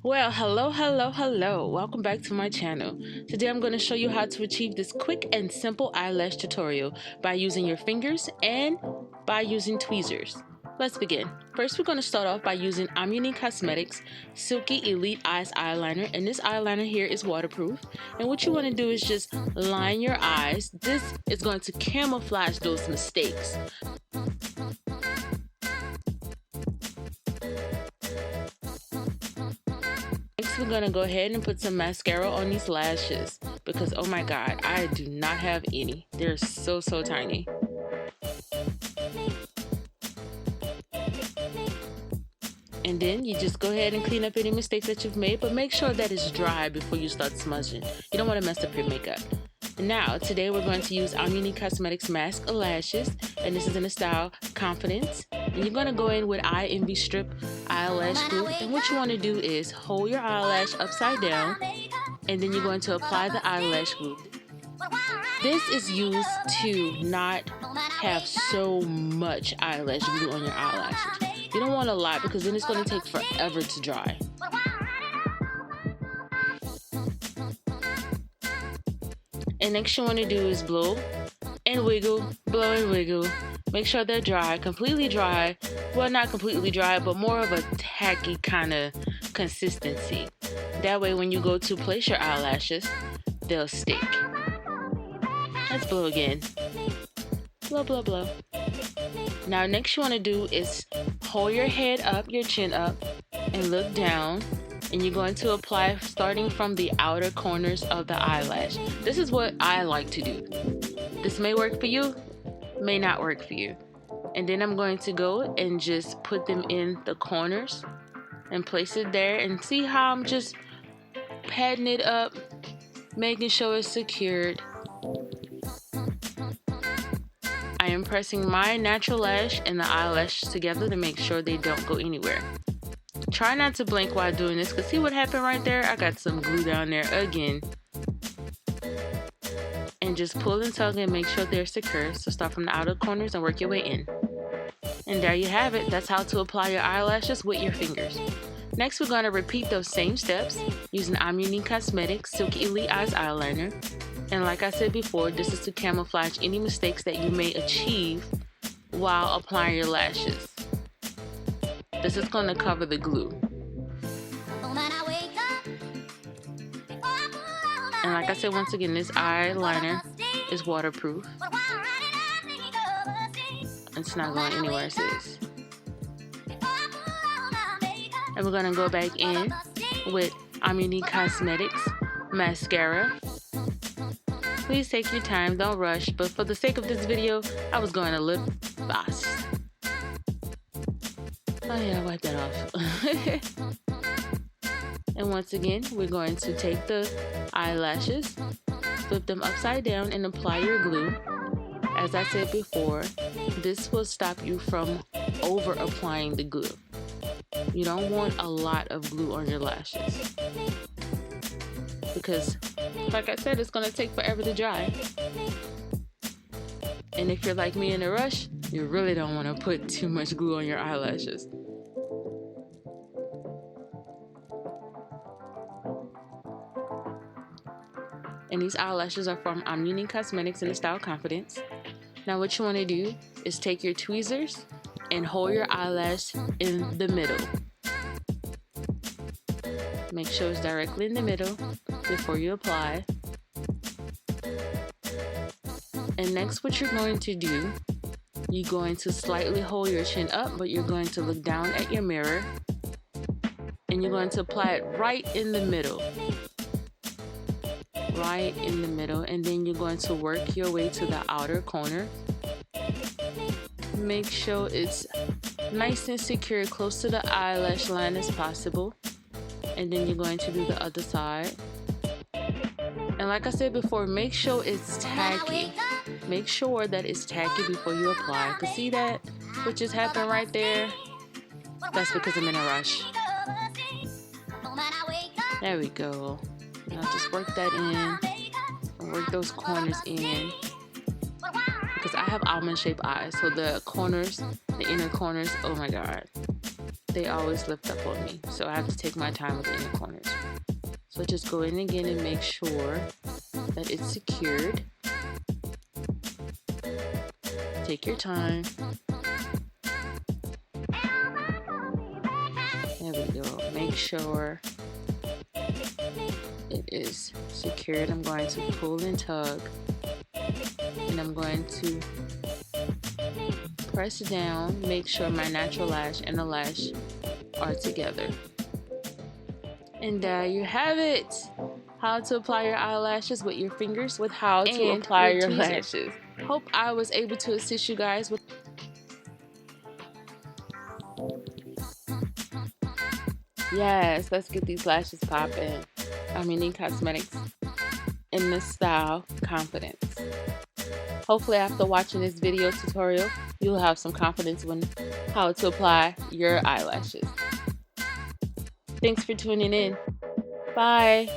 Well, hello. Welcome back to my channel. Today I'm going to show you how to achieve this quick and simple eyelash tutorial by using your fingers and by using tweezers. Let's begin. First, we're going to start off by using Cosmetics Silky Elite Eyes Eyeliner, and this eyeliner here is waterproof. And what you want to do is just line your eyes. This is going to camouflage those mistakes. Next, we're gonna go ahead and put some mascara on these lashes because oh my god, I do not have any. They're so tiny. And then you just go ahead and clean up any mistakes that you've made, but make sure that it's dry before you start smudging. You don't want to mess up your makeup. Now, today we're going to use Cosmetics Mask Lashes, and this is in the style Confidence. And you're going to go in with Eye Envy Strip Eyelash Glue. And what you want to do is hold your eyelash upside down, and then you're going to apply the eyelash glue. This is used to not have so much eyelash glue on your eyelashes. You don't want a lot because then it's going to take forever to dry. And next you want to do is blow and wiggle, blow and wiggle. Make sure they're dry, completely dry. Well, not completely dry, but more of a tacky kind of consistency. That way when you go to place your eyelashes, they'll stick. Let's blow again. Blow, blow, blow. Now next you want to do is hold your head up, your chin up, and look down. And you're going to apply starting from the outer corners of the eyelash. This is what I like to do. This may work for you, may not work for you. And then I'm going to go and just put them in the corners and place it there and see how I'm just patting it up, making sure it's secured. I am pressing my natural lash and the eyelash together to make sure they don't go anywhere. Try not to blink while doing this, because see what happened right there? I got some glue down there again. And just pull and tug and make sure they're secure. So start from the outer corners and work your way in. And there you have it. That's how to apply your eyelashes with your fingers. Next, we're going to repeat those same steps using Cosmetics Silky Elite Eyes Eyeliner. And like I said before, this is to camouflage any mistakes that you may achieve while applying your lashes. This is going to cover the glue. And like I said, once again, this eyeliner is waterproof. It's not going anywhere, it says. And we're going to go back in with Cosmetics Mascara. Please take your time, don't rush, but for the sake of this video, I was going a little fast. Oh yeah, wipe that off. And once again, we're going to take the eyelashes, flip them upside down and apply your glue. As I said before, this will stop you from over applying the glue. You don't want a lot of glue on your lashes because, like I said, it's going to take forever to dry. And if you're like me in a rush, you really don't want to put too much glue on your eyelashes. And these eyelashes are from Cosmetics in the style Confidence. Now what you want to do is take your tweezers and hold your eyelash in the middle. Make sure it's directly in the middle before you apply. And next what you're going to do, you're going to slightly hold your chin up, but you're going to look down at your mirror. And you're going to apply it right in the middle. Right in the middle. And then you're going to work your way to the outer corner. Make sure it's nice and secure, close to the eyelash line as possible. And then you're going to do the other side. And like I said before, make sure it's tacky. Make sure that it's tacky before you apply. Cause see that? What just happened right there? That's because I'm in a rush. There we go. Now just work that in. And work those corners in. Because I have almond shaped eyes. So the corners, the inner corners, oh my god. they always lift up on me. So I have to take my time with the inner corners. So just go in again and make sure that it's secured. Take your time. There we go. Make sure it is secured. I'm going to pull and tug, and I'm going to press down, make sure my natural lash and the lash are together. And there you have it. How to apply your eyelashes with your fingers, with how to apply your lashes. Hope I was able to assist you guys with. Yes, let's get these lashes popping. Armenian Cosmetics in the style Confidence. Hopefully after watching this video tutorial, you'll have some confidence in how to apply your eyelashes. Thanks for tuning in. Bye.